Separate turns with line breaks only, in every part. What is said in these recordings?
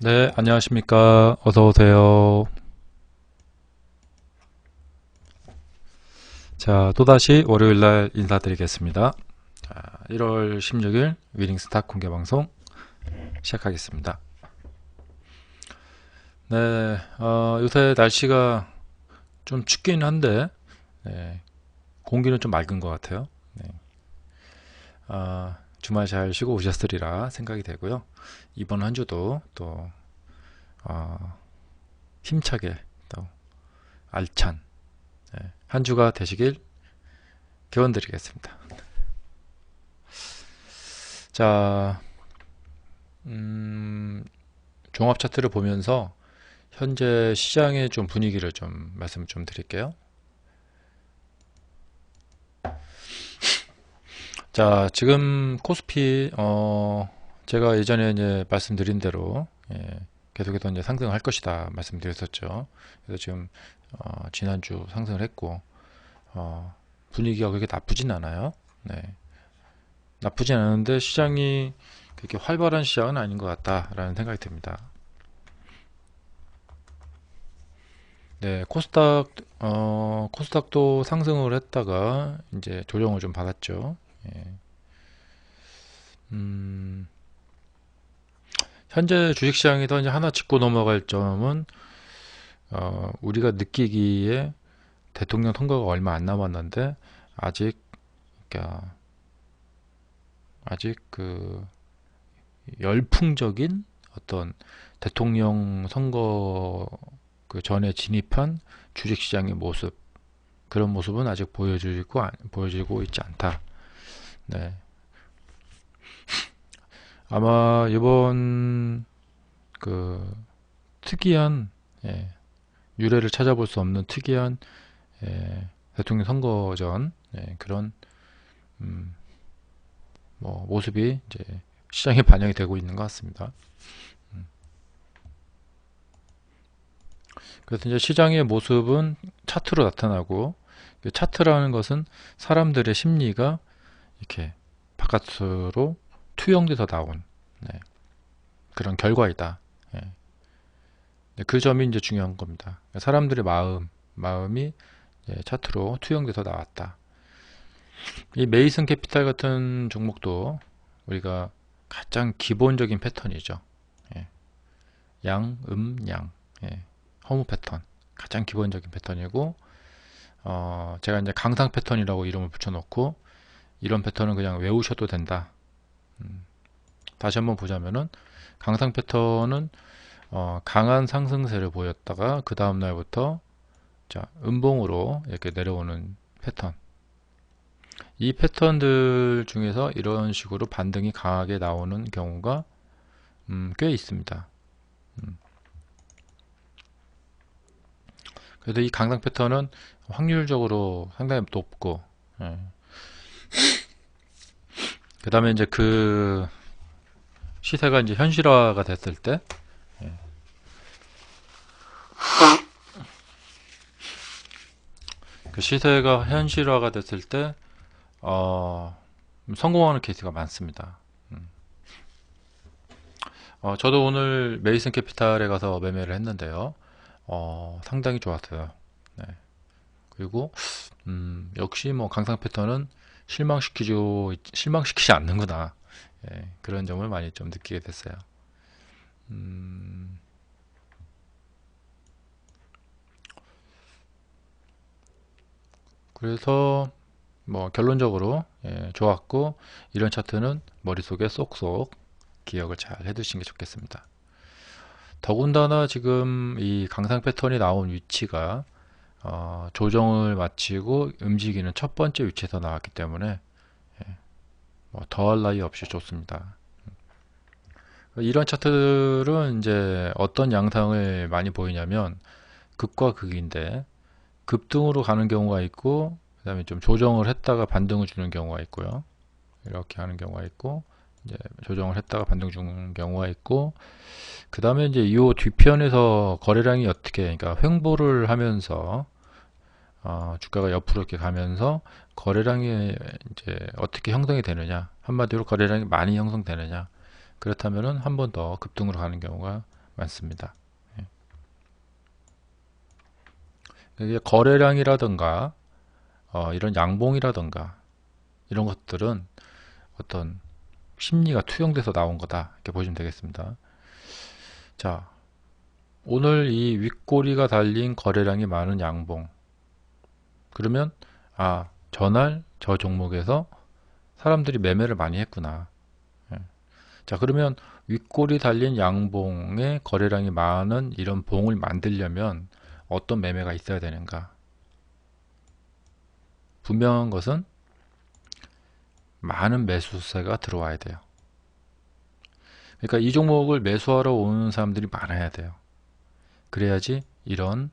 네, 안녕하십니까. 어서 오세요. 자, 또다시 월요일 날 인사드리겠습니다. 자, 1월 16일 위닝스탁 공개 방송 시작하겠습니다. 네, 요새 날씨가 좀 춥긴 한데, 네, 공기는 좀 맑은 것 같아요. 네, 주말 잘 쉬고 오셨으리라 생각이 되고요. 이번 한 주도 또, 어, 힘차게 또 알찬, 한 주가 되시길 기원드리겠습니다. 자, 음, 종합 차트를 보면서 현재 시장의 좀 분위기를 좀 말씀 좀 드릴게요. 자, 지금 코스피 제가 예전에 이제 말씀드린 대로 계속해서 이제 상승할 것이다 말씀드렸었죠. 그래서 지금 지난주 상승을 했고 분위기가 그렇게 나쁘진 않아요. 네, 나쁘진 않은데 시장이 그렇게 활발한 시장은 아닌 것 같다라는 생각이 듭니다. 네, 코스닥도 상승을 했다가 이제 조정을 좀 받았죠. 예. 음, 현재 주식시장에서 이제 하나 짚고 넘어갈 점은 우리가 느끼기에 대통령 선거가 얼마 안 남았는데 아직 그러니까 아직 그 열풍적인 어떤 대통령 선거 그 전에 진입한 주식시장의 모습 그런 모습은 아직 보여지고 있지 않다. 네. 아마 이번 그 특이한 예, 유례를 찾아볼 수 없는 특이한 대통령 선거 전 그런 음, 뭐 모습이 이제 시장에 반영이 되고 있는 것 같습니다. 그래서 이제 시장의 모습은 차트로 나타나고 그 차트라는 것은 사람들의 심리가 이렇게 바깥으로 투영돼서 나온 그런 결과이다. 예. 그 점이 이제 중요한 겁니다. 사람들의 마음이 차트로 투영돼서 나왔다. 이 메이슨 캐피탈 같은 종목도 우리가 가장 기본적인 패턴이죠. 예. 양, 양, 허무 패턴 가장 기본적인 패턴이고 제가 이제 강상 패턴이라고 이름을 붙여놓고 이런 패턴은 그냥 외우셔도 된다. 다시 한번 보자면은 강상 패턴은 강한 상승세를 보였다가 그 다음 날부터 자, 음봉으로 이렇게 내려오는 패턴. 이 패턴들 중에서 이런 식으로 반등이 강하게 나오는 경우가 꽤 있습니다. 그래서 이 강상 패턴은 확률적으로 상당히 높고 그 다음에 이제 그 시세가 이제 현실화가 됐을 때 그 시세가 현실화가 됐을 때 성공하는 케이스가 많습니다. 저도 오늘 메이슨 캐피탈에 가서 매매를 했는데요. 상당히 좋았어요. 네. 그리고 역시 뭐 강상 패턴은 실망시키지 않는구나. 그런 점을 많이 좀 느끼게 됐어요. 그래서 뭐 결론적으로 좋았고 이런 차트는 머릿속에 쏙쏙 기억을 잘 해두시는 게 좋겠습니다. 더군다나 지금 이 강상 패턴이 나온 위치가 조정을 마치고 움직이는 첫 번째 위치에서 나왔기 때문에 뭐 더할 나위 없이 좋습니다. 이런 차트들은 이제 어떤 양상을 많이 보이냐면 극과 극인데 급등으로 가는 경우가 있고 그 다음에 좀 조정을 했다가 반등을 주는 경우가 있고요. 이렇게 하는 경우가 있고 이제 조정을 했다가 반등 주는 경우가 있고 그 다음에 이제 이 뒤편에서 거래량이 어떻게 그러니까 횡보를 하면서 주가가 옆으로 이렇게 가면서 거래량이 이제 어떻게 형성이 되느냐 한마디로 거래량이 많이 형성되느냐 그렇다면은 한 번 더 급등으로 가는 경우가 많습니다. 이게 거래량이라든가 이런 양봉이라든가 이런 것들은 어떤 심리가 투영돼서 나온 거다 이렇게 보시면 되겠습니다. 자, 오늘 이 윗꼬리가 달린 거래량이 많은 양봉, 그러면 전날 저 종목에서 사람들이 매매를 많이 했구나. 예. 자, 그러면 윗꼬리 달린 양봉에 거래량이 많은 이런 봉을 만들려면 어떤 매매가 있어야 되는가? 분명한 것은 많은 매수세가 들어와야 돼요. 그러니까 이 종목을 매수하러 오는 사람들이 많아야 돼요. 그래야지 이런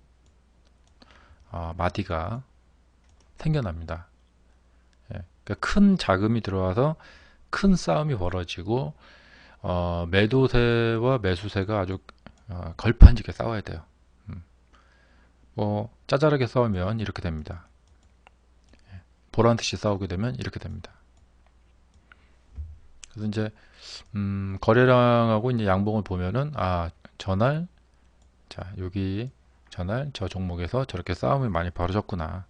마디가 생겨납니다. 예. 그러니까 큰 자금이 들어와서 큰 싸움이 벌어지고 매도세와 매수세가 아주 걸판지게 싸워야 돼요. 뭐 짜잘하게 싸우면 이렇게 됩니다. 보란듯이 싸우게 되면 이렇게 됩니다. 그래서 이제 거래량하고 이제 양봉을 보면은 전날 여기 전날 저 종목에서 저렇게 싸움이 많이 벌어졌구나.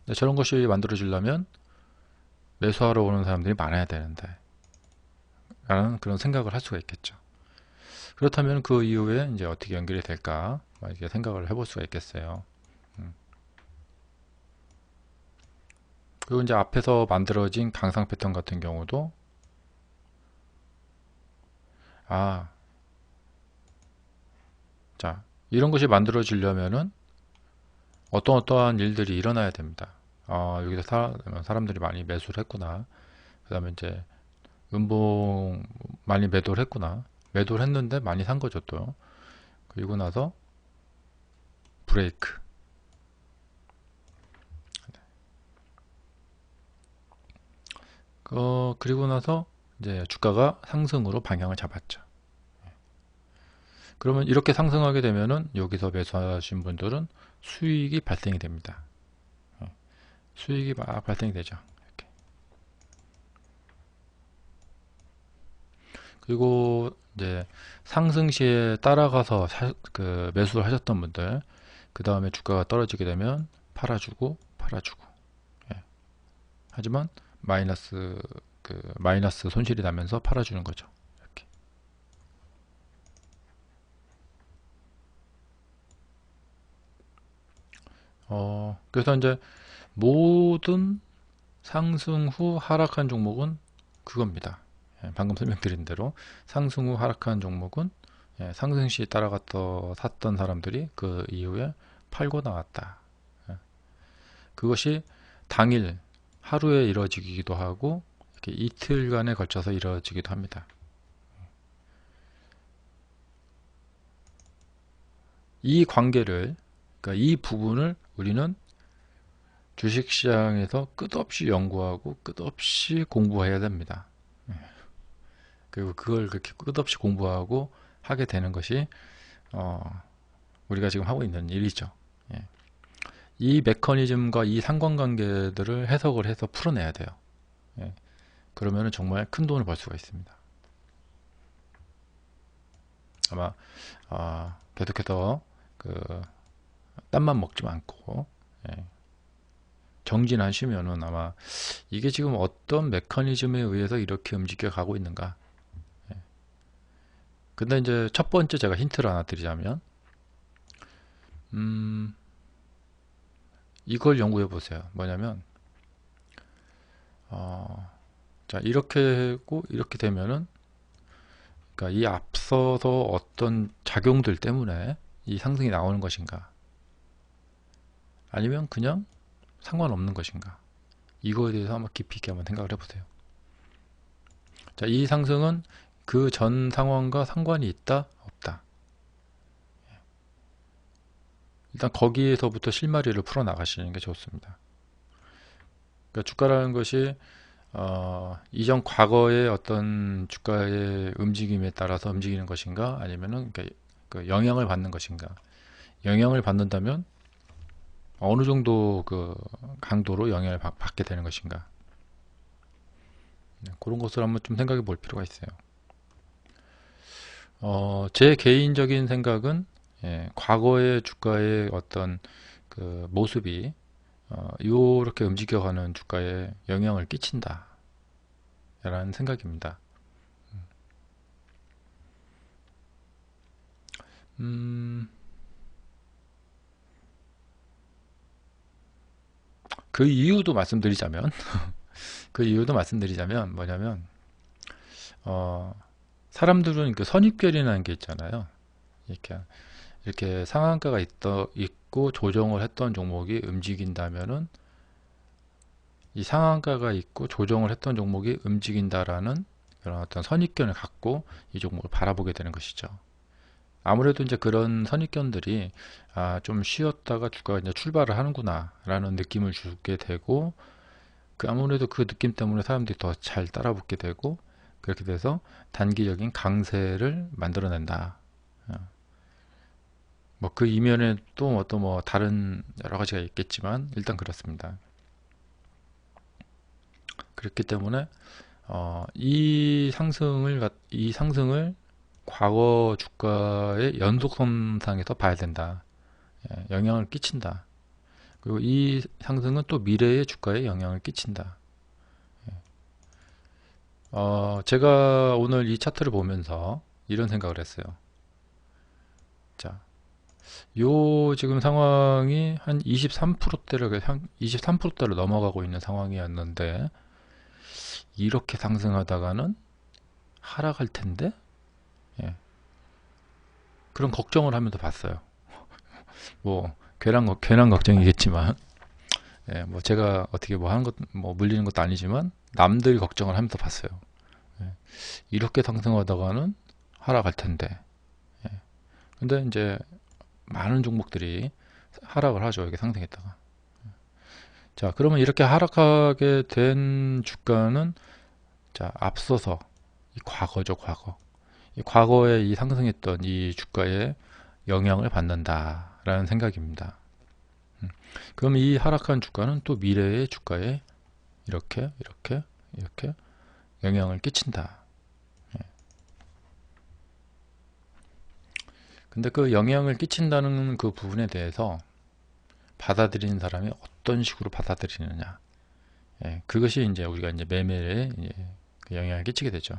근데 저런 것이 만들어지려면 매수하러 오는 사람들이 많아야 되는데 라는 그런 생각을 할 수가 있겠죠. 그렇다면 그 이후에 이제 어떻게 연결이 될까 이렇게 생각을 해볼 수가 있겠어요. 그리고 이제 앞에서 만들어진 강상 패턴 같은 경우도 자, 이런 것이 만들어지려면은 어떠한 일들이 일어나야 됩니다. 여기서 사람들이 많이 매수를 했구나. 그 다음에 이제 음봉 많이 매도를 했구나. 매도를 했는데 많이 산 거죠 또. 그리고 나서 브레이크. 그리고 나서 이제 주가가 상승으로 방향을 잡았죠. 그러면 이렇게 상승하게 되면은 여기서 매수하신 분들은 수익이 발생이 됩니다. 수익이 막 발생이 되죠. 이렇게. 그리고 이제 상승 시에 따라가서 매수를 하셨던 분들, 그 다음에 주가가 떨어지게 되면 팔아주고 예. 하지만 마이너스 손실이 나면서 팔아주는 거죠. 이렇게. 그래서 이제 모든 상승 후 하락한 종목은 그겁니다. 방금 설명드린 대로 상승 후 하락한 종목은 상승 시 따라갔다 샀던 사람들이 그 이후에 팔고 나왔다. 그것이 당일 하루에 이루어지기도 하고 이렇게 이틀간에 걸쳐서 이루어지기도 합니다. 이 관계를, 그러니까 이 부분을 우리는 주식시장에서 끝없이 연구하고 끝없이 공부해야 됩니다. 그리고 그걸 그렇게 끝없이 공부하고 하게 되는 것이 우리가 지금 하고 있는 일이죠. 이 메커니즘과 이 상관관계들을 해석을 해서 풀어내야 돼요. 그러면 정말 큰 돈을 벌 수가 있습니다. 아마 계속해서 땀만 먹지 않고 정진하시면은 아마 이게 지금 어떤 메커니즘에 의해서 이렇게 움직여 가고 있는가. 근데 이제 첫 번째 제가 힌트를 하나 드리자면 이걸 연구해 보세요. 뭐냐면 자, 이렇게 하고 이렇게 되면은, 그러니까 이 앞서서 어떤 작용들 때문에 이 상승이 나오는 것인가, 아니면 그냥 상관없는 것인가, 이거에 대해서 한번 깊이 있게 한번 생각을 해보세요. 자, 이 상승은 그 전 상황과 상관이 있다 없다, 일단 거기에서부터 실마리를 풀어 나가시는 게 좋습니다. 그러니까 주가라는 것이 이전 과거의 어떤 주가의 움직임에 따라서 움직이는 것인가, 아니면은 그 영향을 받는 것인가. 영향을 받는다면 어느 정도 그 강도로 영향을 받게 되는 것인가. 그런 것을 한번 좀 생각해 볼 필요가 있어요. 제 개인적인 생각은 과거의 주가의 어떤 그 모습이 요렇게 움직여가는 주가에 영향을 끼친다 라는 생각입니다. 음, 그 이유도 말씀드리자면 그 이유도 말씀드리자면 뭐냐면 어, 사람들은 그 선입견이라는 게 있잖아요. 이렇게 상한가가 있고 조정을 했던 종목이 움직인다면은 이 상한가가 있고 조정을 했던 종목이 움직인다라는 그런 어떤 선입견을 갖고 이 종목을 바라보게 되는 것이죠. 아무래도 이제 그런 선입견들이 좀 쉬었다가 주가가 이제 출발을 하는구나 라는 느낌을 주게 되고 아무래도 그 느낌 때문에 사람들이 더 잘 따라붙게 되고 그렇게 돼서 단기적인 강세를 만들어낸다. 뭐 그 이면에 또 어떤 뭐 다른 여러 가지가 있겠지만 일단 그렇습니다. 그렇기 때문에 이 상승을 과거 주가의 연속선상에서 봐야 된다. 영향을 끼친다. 그리고 이 상승은 또 미래의 주가에 영향을 끼친다. 제가 오늘 이 차트를 보면서 이런 생각을 했어요. 자, 요 지금 상황이 한 23%대를 넘어가고 있는 상황이었는데 이렇게 상승하다가는 하락할 텐데 그런 걱정을 하면서 봤어요. 뭐 괜한 걱정이겠지만 뭐 제가 어떻게 뭐 하는 것 뭐 물리는 것도 아니지만 남들 걱정을 하면서 봤어요. 이렇게 상승하다가는 하락할 텐데 근데 이제 많은 종목들이 하락을 하죠. 이게 상승했다가. 자, 그러면 이렇게 하락하게 된 주가는 자, 앞서서 이 과거죠, 과거. 이 과거에 이 상승했던 이 주가에 영향을 받는다라는 생각입니다. 그럼 이 하락한 주가는 또 미래의 주가에 이렇게 영향을 끼친다. 근데 그 영향을 끼친다는 그 부분에 대해서 받아들이는 사람이 어떤 식으로 받아들이느냐. 그것이 이제 우리가 이제 매매에 그 영향을 끼치게 되죠.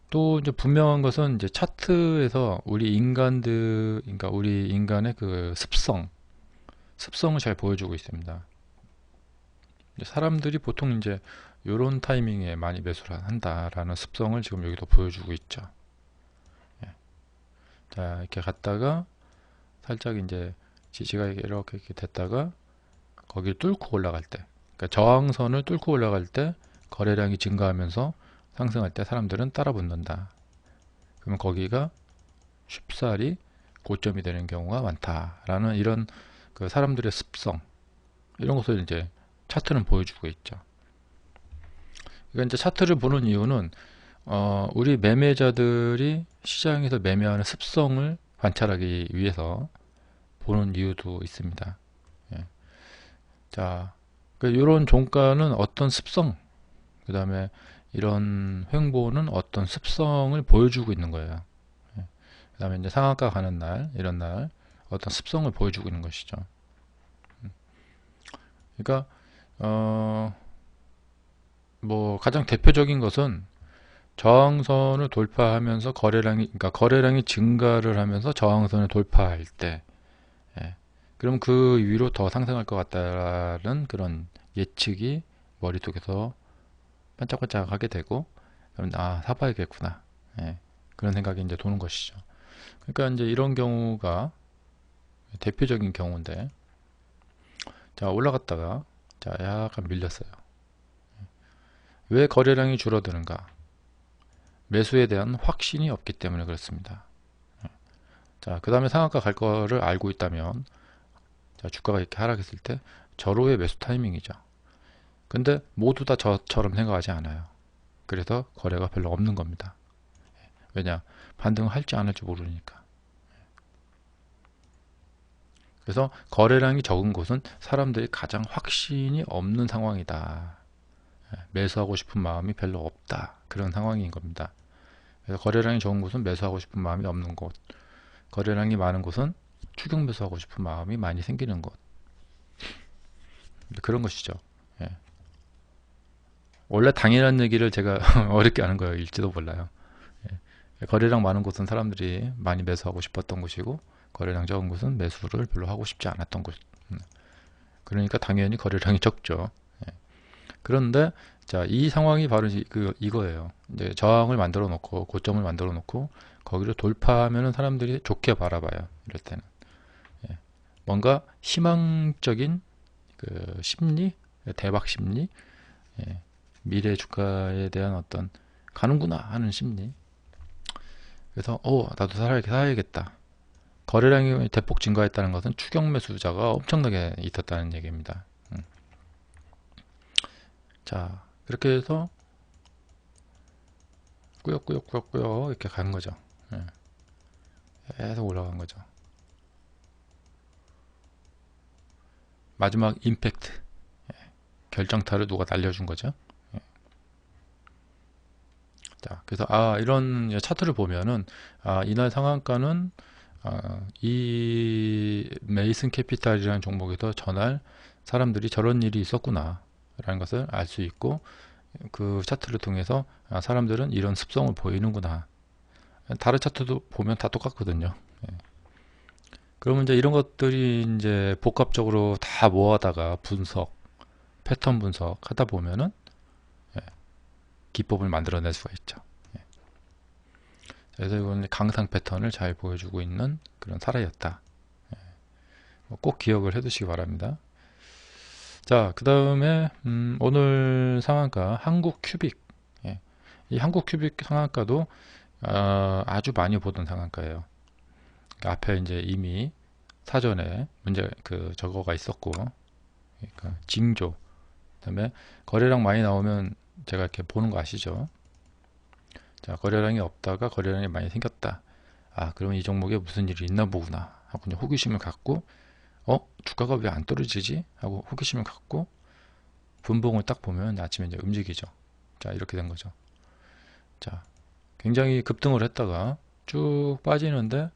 또 이제 분명한 것은 이제 차트에서 그러니까 우리 인간의 그 습성을 잘 보여주고 있습니다. 사람들이 보통 이제 이런 타이밍에 많이 매수를 한다라는 습성을 지금 여기도 보여주고 있죠. 자, 이렇게 갔다가 살짝 이제 지지가 이렇게 됐다가 거기를 뚫고 올라갈 때, 그러니까 저항선을 뚫고 올라갈 때 거래량이 증가하면서 상승할 때 사람들은 따라 붙는다. 그러면 거기가 쉽사리 고점이 되는 경우가 많다라는 이런 그 사람들의 습성 이런 것을 이제 차트는 보여주고 있죠. 그러니까 이제 차트를 보는 이유는 우리 매매자들이 시장에서 매매하는 습성을 관찰하기 위해서 보는 이유도 있습니다. 예. 자, 이런 종가는 어떤 습성, 그 다음에 이런 횡보는 어떤 습성을 보여주고 있는 거예요. 그 다음에 이제 상한가 가는 날, 이런 날 어떤 습성을 보여주고 있는 것이죠. 그러니까 뭐 가장 대표적인 것은 저항선을 돌파하면서 그러니까 거래량이 증가를 하면서 저항선을 돌파할 때, 그럼 그 위로 더 상승할 것 같다라는 그런 예측이 머릿속에서 반짝반짝 하게 되고, 그럼 사봐야겠구나. 그런 생각이 이제 도는 것이죠. 그러니까 이제 이런 경우가 대표적인 경우인데, 자, 올라갔다가, 자, 약간 밀렸어요. 왜 거래량이 줄어드는가? 매수에 대한 확신이 없기 때문에 그렇습니다. 자, 그 다음에 상한가 갈 거를 알고 있다면, 자, 주가가 이렇게 하락했을 때 절호의 매수 타이밍이죠. 근데 모두 다 저처럼 생각하지 않아요. 그래서 거래가 별로 없는 겁니다. 왜냐? 반등할지 안 할지 모르니까. 그래서 거래량이 적은 곳은 사람들이 가장 확신이 없는 상황이다. 매수하고 싶은 마음이 별로 없다. 그런 상황인 겁니다. 그래서 거래량이 적은 곳은 매수하고 싶은 마음이 없는 곳, 거래량이 많은 곳은 추격 매수하고 싶은 마음이 많이 생기는 곳. 그런 것이죠. 예. 원래 당연한 얘기를 제가 어렵게 하는 거일지도 몰라요. 예. 거래량 많은 곳은 사람들이 많이 매수하고 싶었던 곳이고, 거래량 적은 곳은 매수를 별로 하고 싶지 않았던 곳. 그러니까 당연히 거래량이 적죠. 예. 그런데 자, 이 상황이 바로 이거예요. 이제 저항을 만들어 놓고 고점을 만들어 놓고 거기를 돌파하면은 사람들이 좋게 바라봐요. 이럴 때는. 예. 뭔가 희망적인 그 심리, 대박 심리, 예. 미래 주가에 대한 어떤 가는구나 하는 심리. 그래서 나도 사야겠다. 거래량이 대폭 증가했다는 것은 추격 매수자가 엄청나게 있었다는 얘기입니다. 자, 그렇게 해서 꾸역꾸역 이렇게 가는 거죠. 예. 계속 올라간 거죠. 마지막 임팩트, 결정타를 누가 날려준 거죠. 예. 자, 그래서 이런 차트를 보면은 이날 상한가는 이 메이슨 캐피탈이라는 종목에서 전날 사람들이 저런 일이 있었구나 라는 것을 알 수 있고, 그 차트를 통해서 사람들은 이런 습성을 보이는구나. 다른 차트도 보면 다 똑같거든요. 예. 그러면 이제 이런 것들이 이제 복합적으로 다 모아다가 패턴 분석 하다 보면은 예, 기법을 만들어낼 수가 있죠. 예. 그래서 이건 강상 패턴을 잘 보여주고 있는 그런 사례였다. 꼭 기억을 해 두시기 바랍니다. 자, 그 다음에 오늘 상한가 한국 큐빅. 예. 이 한국 큐빅 상한가도 아주 많이 보던 상한가예요. 그러니까 앞에 이제 이미 사전에 문제 저거가 있었고, 그러니까 징조. 그다음에 거래량 많이 나오면 제가 이렇게 보는 거 아시죠? 자, 거래량이 없다가 거래량이 많이 생겼다. 그러면 이 종목에 무슨 일이 있나 보구나 하고 이제 호기심을 갖고, 주가가 왜 안 떨어지지? 하고 호기심을 갖고 분봉을 딱 보면 아침에 이제 움직이죠. 자, 이렇게 된 거죠. 자, 굉장히 급등을 했다가 쭉 빠지는데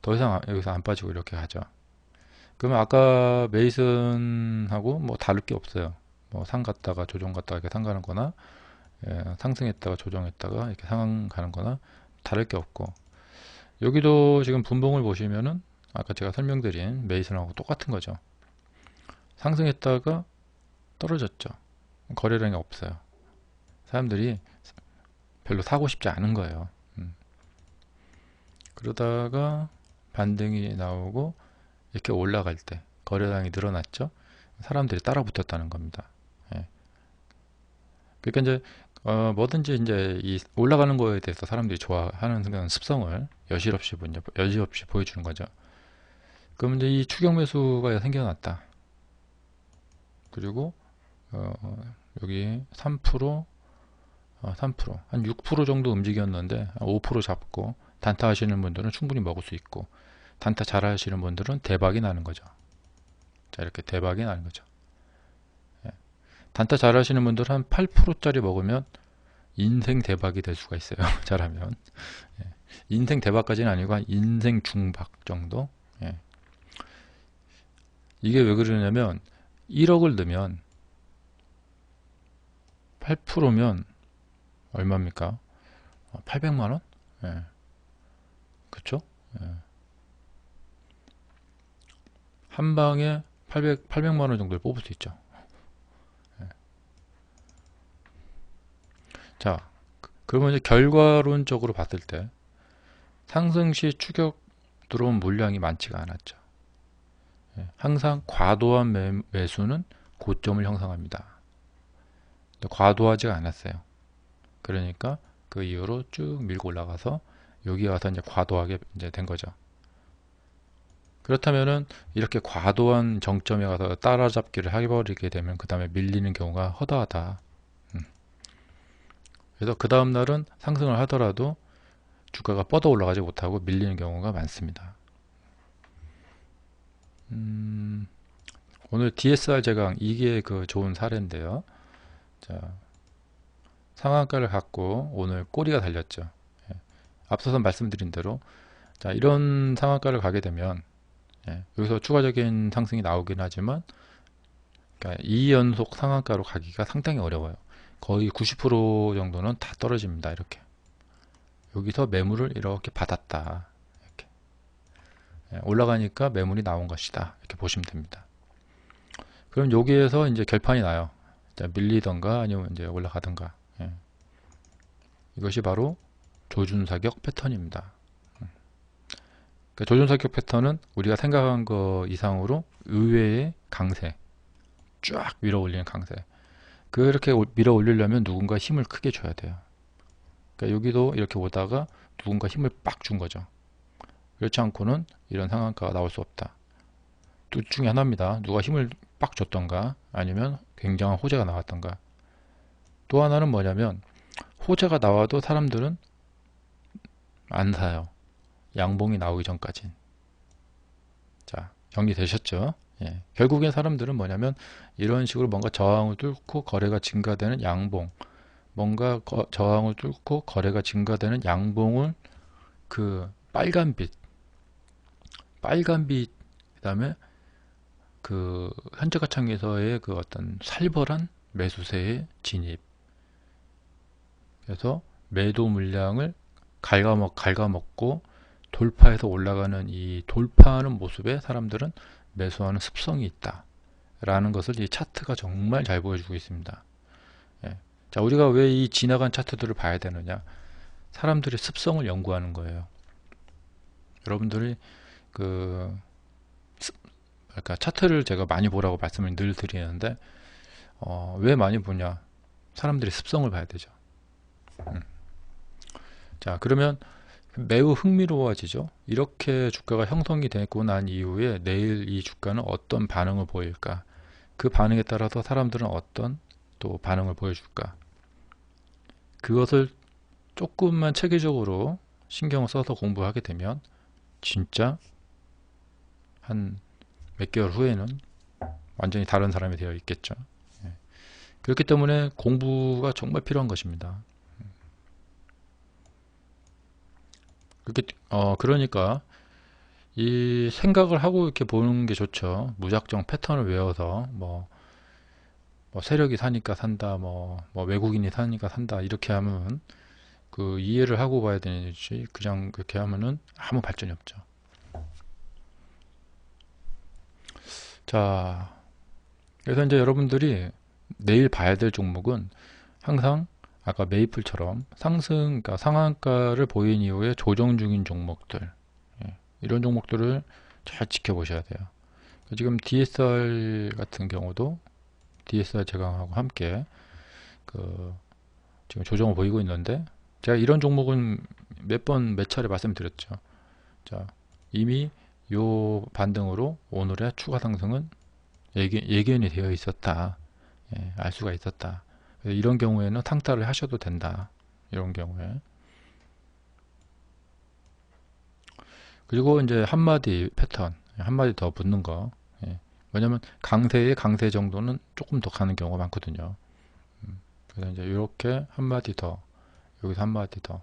더 이상 여기서 안 빠지고 이렇게 가죠. 그러면 아까 메이슨하고 뭐 다를 게 없어요. 뭐 상 갔다가 조정 갔다가 이렇게 상 가는 거나, 상승했다가 조정했다가 이렇게 상황 가는 거나 다를 게 없고, 여기도 지금 분봉을 보시면은 아까 제가 설명드린 메이슨하고 똑같은 거죠. 상승했다가 떨어졌죠. 거래량이 없어요. 사람들이 별로 사고 싶지 않은 거예요. 그러다가 반등이 나오고 이렇게 올라갈 때 거래량이 늘어났죠. 사람들이 따라 붙었다는 겁니다. 예. 그러니까 이제 뭐든지 이제 이 올라가는 거에 대해서 사람들이 좋아하는 그런 습성을 여지없이 보여주는 거죠. 그럼 이제 이 추격 매수가 생겨났다. 그리고 여기 3%, 한 6% 정도 움직였는데 5% 잡고 단타 하시는 분들은 충분히 먹을 수 있고, 단타 잘 하시는 분들은 대박이 나는 거죠. 자, 이렇게 대박이 나는 거죠. 예. 단타 잘 하시는 분들은 한 8%짜리 먹으면 인생 대박이 될 수가 있어요. 잘하면. 예. 인생 대박까지는 아니고 한 인생 중박 정도. 예. 이게 왜 그러냐면 1억을 넣으면 8%면 얼마입니까? 800만원? 예. 그쵸? 예. 한 방에 800만원 정도를 뽑을 수 있죠. 예. 자, 그러면 이제 결과론적으로 봤을 때 상승 시 추격 들어온 물량이 많지가 않았죠. 예. 항상 과도한 매수는 고점을 형성합니다. 과도하지가 않았어요. 그러니까 그 이후로 쭉 밀고 올라가서 여기 와서 이제 과도하게 이제 된 거죠. 그렇다면은 이렇게 과도한 정점에 가서 따라잡기를 해버리게 되면 그 다음에 밀리는 경우가 허다하다. 그래서 그 다음 날은 상승을 하더라도 주가가 뻗어 올라가지 못하고 밀리는 경우가 많습니다. 오늘 DSR 제강 이게 그 좋은 사례인데요. 자, 상한가를 갖고 오늘 꼬리가 달렸죠. 앞서서 말씀드린 대로 자, 이런 상한가를 가게 되면 여기서 추가적인 상승이 나오긴 하지만 그러니까 2연속 상한가로 가기가 상당히 어려워요. 거의 90% 정도는 다 떨어집니다. 이렇게 여기서 매물을 이렇게 받았다. 이렇게 올라가니까 매물이 나온 것이다. 이렇게 보시면 됩니다. 그럼 여기에서 이제 결판이 나요. 자, 밀리던가 아니면 이제 올라가던가. 이것이 바로 조준사격 패턴입니다. 그러니까 조준사격 패턴은 우리가 생각한 거 이상으로 의외의 강세, 쫙 밀어 올리는 강세. 그렇게 밀어 올리려면 누군가 힘을 크게 줘야 돼요. 그러니까 여기도 이렇게 오다가 누군가 힘을 빡 준 거죠. 그렇지 않고는 이런 상한가가 나올 수 없다. 둘 중에 하나입니다. 누가 힘을 빡 줬던가 아니면 굉장한 호재가 나왔던가. 또 하나는 뭐냐면 호재가 나와도 사람들은 안 사요. 양봉이 나오기 전까진. 자, 정리되셨죠? 결국엔 사람들은 뭐냐면 이런 식으로 뭔가 저항을 뚫고 거래가 증가되는 양봉, 뭔가 저항을 뚫고 거래가 증가되는 양봉을 그 빨간빛 그다음에 그 현재가창에서의 그 어떤 살벌한 매수세의 진입, 그래서 매도 물량을 갉아먹고 돌파해서 올라가는 이 돌파하는 모습에 사람들은 매수하는 습성이 있다 라는 것을 이 차트가 정말 잘 보여주고 있습니다. 자, 우리가 왜 이 지나간 차트들을 봐야 되느냐? 사람들의 습성을 연구하는 거예요. 여러분들이 그러니까 차트를 제가 많이 보라고 말씀을 늘 드리는데 왜 많이 보냐? 사람들의 습성을 봐야 되죠. 자, 그러면 매우 흥미로워지죠. 이렇게 주가가 형성이 되고 난 이후에 내일 이 주가는 어떤 반응을 보일까? 그 반응에 따라서 사람들은 어떤 또 반응을 보여줄까? 그것을 조금만 체계적으로 신경을 써서 공부하게 되면 진짜 한 몇 개월 후에는 완전히 다른 사람이 되어 있겠죠. 그렇기 때문에 공부가 정말 필요한 것입니다. 그러니까 이 생각을 하고 이렇게 보는 게 좋죠. 무작정 패턴을 외워서 뭐 세력이 사니까 산다, 뭐 외국인이 사니까 산다 이렇게 하면 그 이해를 하고 봐야 되지 그냥 그렇게 하면은 아무 발전이 없죠. 자, 그래서 이제 여러분들이 내일 봐야 될 종목은 항상 아까 메이플처럼 상승, 그러니까 상한가를 보인 이후에 조정 중인 종목들, 이런 종목들을 잘 지켜보셔야 돼요. 지금 DSR 같은 경우도 DSR 제강하고 함께 지금 조정을 보이고 있는데 제가 이런 종목은 몇 차례 말씀드렸죠. 자, 이미 요 반등으로 오늘의 추가 상승은 예견이 되어 있었다. 알 수가 있었다. 이런 경우에는 탕타를 하셔도 된다. 이런 경우에. 그리고 이제 한마디 패턴, 한마디 더 붙는 거. 왜냐면 강세의 강세 정도는 조금 더 가는 경우가 많거든요. 그래서 이제 이렇게 한마디 더, 여기서 한마디 더.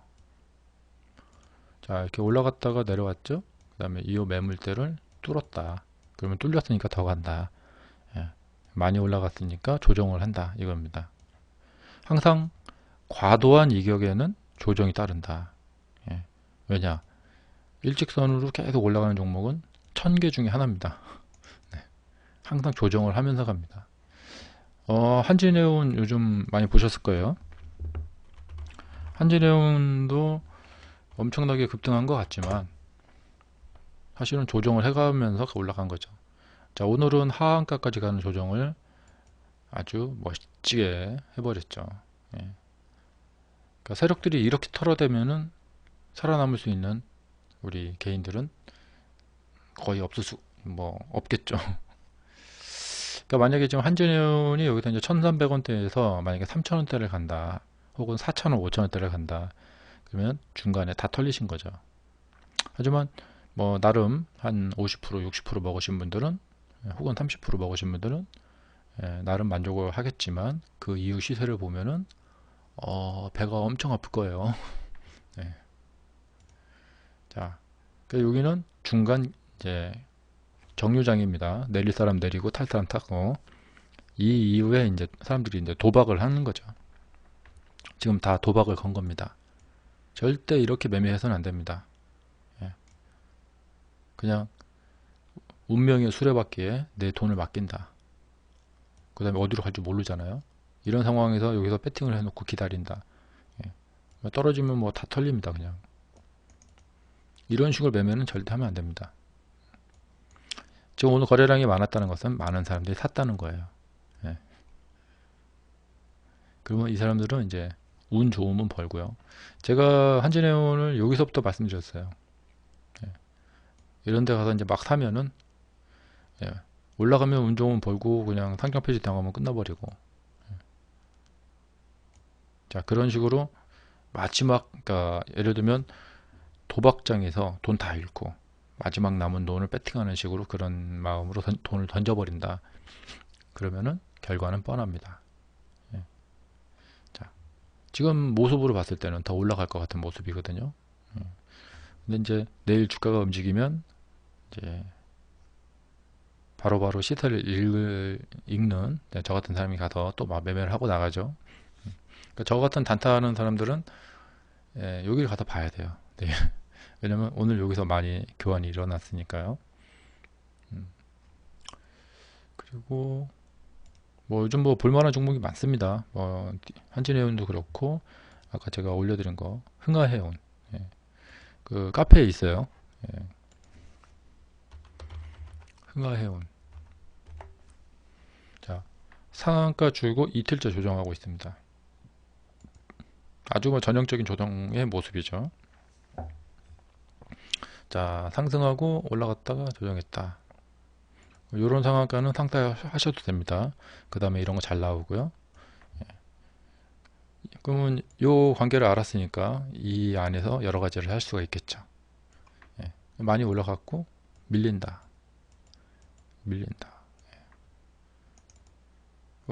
자, 이렇게 올라갔다가 내려왔죠? 그 다음에 이 매물대를 뚫었다. 그러면 뚫렸으니까 더 간다. 많이 올라갔으니까 조정을 한다. 이겁니다. 항상 과도한 이격에는 조정이 따른다. 왜냐? 일직선으로 계속 올라가는 종목은 1000개 중에 하나입니다. 항상 조정을 하면서 갑니다. 한진해운 요즘 많이 보셨을 거예요. 한진해운도 엄청나게 급등한 것 같지만 사실은 조정을 해가면서 올라간 거죠. 자, 오늘은 하한가까지 가는 조정을 아주 멋지게 해버렸죠. 그러니까 세력들이 이렇게 털어대면은 살아남을 수 있는 우리 개인들은 거의 없겠죠. 그러니까 만약에 지금 한진해운이 여기서 이제 1,300원대에서 만약에 3,000원대를 간다, 혹은 4,000원, 5,000원대를 간다, 그러면 중간에 다 털리신 거죠. 하지만 뭐 나름 한 50%, 60% 먹으신 분들은, 혹은 30% 먹으신 분들은 나름 만족을 하겠지만 그 이후 시세를 보면은 배가 엄청 아플 거예요. 자, 여기는 중간 이제 정류장입니다. 내릴 사람 내리고 탈 사람 타고, 이 이후에 이제 사람들이 이제 도박을 하는 거죠. 지금 다 도박을 건 겁니다. 절대 이렇게 매매해서는 안 됩니다. 예. 그냥 운명의 수레바퀴에 내 돈을 맡긴다. 그 다음에 어디로 갈지 모르잖아요. 이런 상황에서 여기서 배팅을 해놓고 기다린다. 예. 떨어지면 뭐 다 털립니다. 그냥 이런 식으로 매매는 절대 하면 안 됩니다. 지금 오늘 거래량이 많았다는 것은 많은 사람들이 샀다는 거예요. 예. 그러면 이 사람들은 이제 운 좋으면 벌고요. 제가 한진해운을 여기서부터 말씀드렸어요. 예. 이런 데 가서 이제 막 사면은, 예. 올라가면 운 좋으면 벌고 그냥 상장 폐지 당하면 끝나버리고. 예. 자, 그런 식으로 마지막, 그러니까 예를 들면 도박장에서 돈 다 잃고 마지막 남은 돈을 배팅하는 식으로 그런 마음으로 돈을 던져버린다. 그러면은 결과는 뻔합니다. 예. 자, 지금 모습으로 봤을 때는 더 올라갈 것 같은 모습이거든요. 근데 이제 내일 주가가 움직이면 이제 바로바로 시세를 읽는 저 같은 사람이 가서 또 매매를 하고 나가죠. 그러니까 저 같은 단타하는 사람들은 여기를 가서 봐야 돼요. 네. 왜냐면 오늘 여기서 많이 교환이 일어났으니까요. 그리고 뭐 요즘 뭐 볼만한 종목이 많습니다. 뭐 한진해운도 그렇고 아까 제가 올려드린 거 흥하해운, 예. 그 카페에 있어요. 예. 흥하해운. 자, 상한가 주고 이틀째 조정하고 있습니다. 아주 뭐 전형적인 조정의 모습이죠. 자, 상승하고 올라갔다가 조정했다. 이런 상한가는 상타하셔도 됩니다. 그 다음에 이런 거 잘 나오고요. 그러면 요 관계를 알았으니까 이 안에서 여러 가지를 할 수가 있겠죠. 예. 많이 올라갔고 밀린다.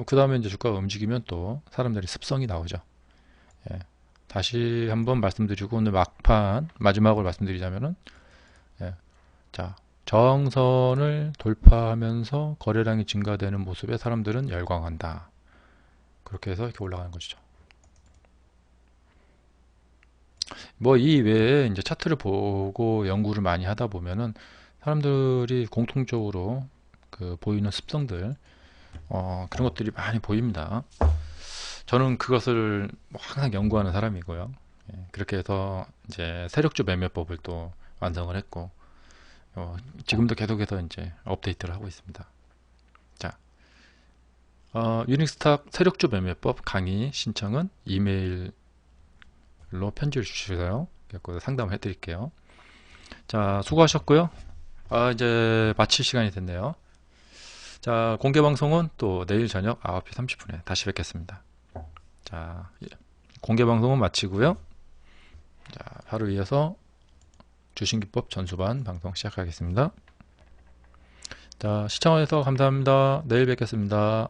그 다음에 이제 주가가 움직이면 또 사람들이 습성이 나오죠. 예. 다시 한번 말씀드리고 오늘 막판 마지막으로 말씀드리자면은, 예. 자, 저항선을 돌파하면서 거래량이 증가되는 모습에 사람들은 열광한다. 그렇게 해서 이렇게 올라가는 것이죠. 뭐 이 외에 이제 차트를 보고 연구를 많이 하다 보면은 사람들이 공통적으로 그 보이는 습성들, 그런 것들이 많이 보입니다. 저는 그것을 뭐 항상 연구하는 사람이고요. 예, 그렇게 해서 이제 세력주 매매법을 또 완성을 했고, 지금도 계속해서 이제 업데이트를 하고 있습니다. 자, 유닉스탁 세력주 매매법 강의 신청은 이메일로 편지를 주시고요. 상담을 해드릴게요. 자, 수고하셨고요. 이제 마칠 시간이 됐네요. 자, 공개 방송은 또 내일 저녁 9시 30분에 다시 뵙겠습니다. 자, 공개 방송은 마치고요. 자, 바로 이어서 주식기법 전수반 방송 시작하겠습니다. 자, 시청해주셔서 감사합니다. 내일 뵙겠습니다.